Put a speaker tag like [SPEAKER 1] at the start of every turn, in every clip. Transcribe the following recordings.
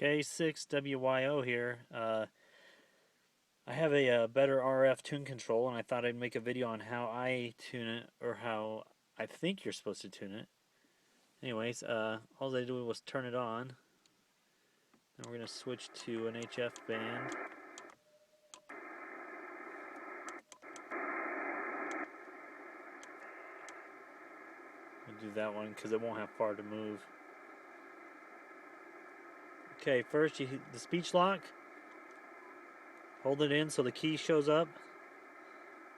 [SPEAKER 1] K6WYO here. I have a BetterRF Tune control, and I thought I'd make a video on how I tune it, or how I think you're supposed to tune it. Anyways, all I did was turn it on. Now we're going to switch to an HF band. We'll do that one because it won't have far to move. Okay, first you hit the speech lock. Hold it in so the key shows up.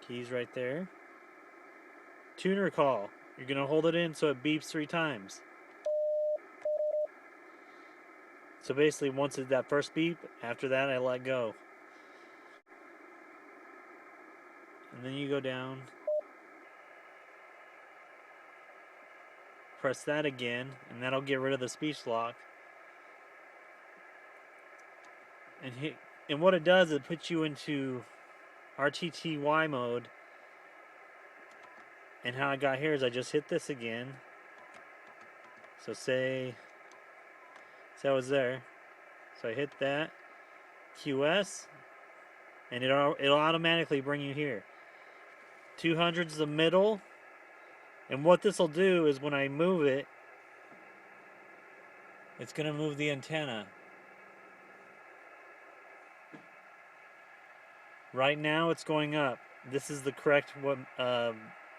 [SPEAKER 1] Key's right there. Tuner call. You're going to hold it in so it beeps 3 times. So basically, once it's that first beep, after that I let go. And then you go down. Press that again, and that'll get rid of the speech lock. And what it does, it puts you into RTTY mode. And how I got here is I just hit this again. So say I was there. So I hit that, QS, and it'll automatically bring you here. 200's the middle, and what this will do is when I move it, it's going to move the antenna. Right now it's going up. This is the correct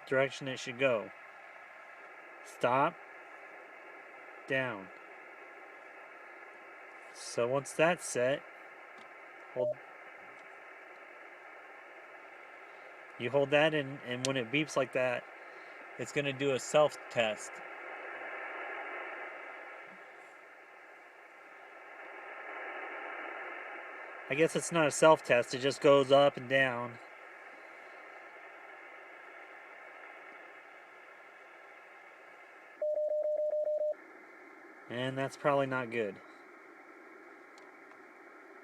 [SPEAKER 1] direction it should go. Stop, down. So once that's set, you hold that in, and when it beeps like that, it's going to do a self-test. I guess it's not a self-test, it just goes up and down. And that's probably not good.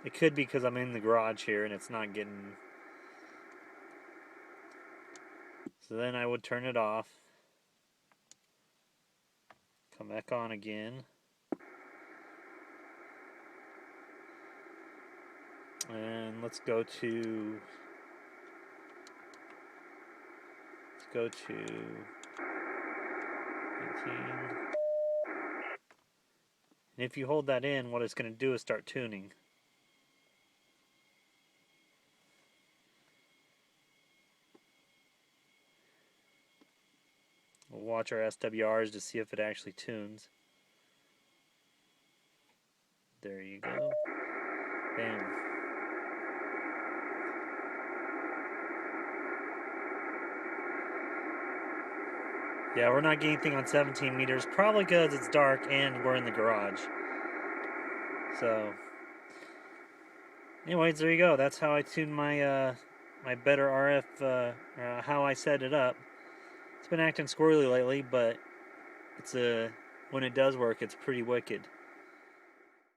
[SPEAKER 1] It could be because I'm in the garage here and it's not getting... So then I would turn it off. Come back on again. And let's go to 18. And if you hold that in, what it's going to do is start tuning. We'll watch our SWRs to see if it actually tunes. There you go. Bam. Yeah, we're not getting anything on 17 meters, probably because it's dark and we're in the garage. So, anyways, there you go. That's how I tune my my BetterRF, how I set it up. It's been acting squirrely lately, but it's when it does work, it's pretty wicked.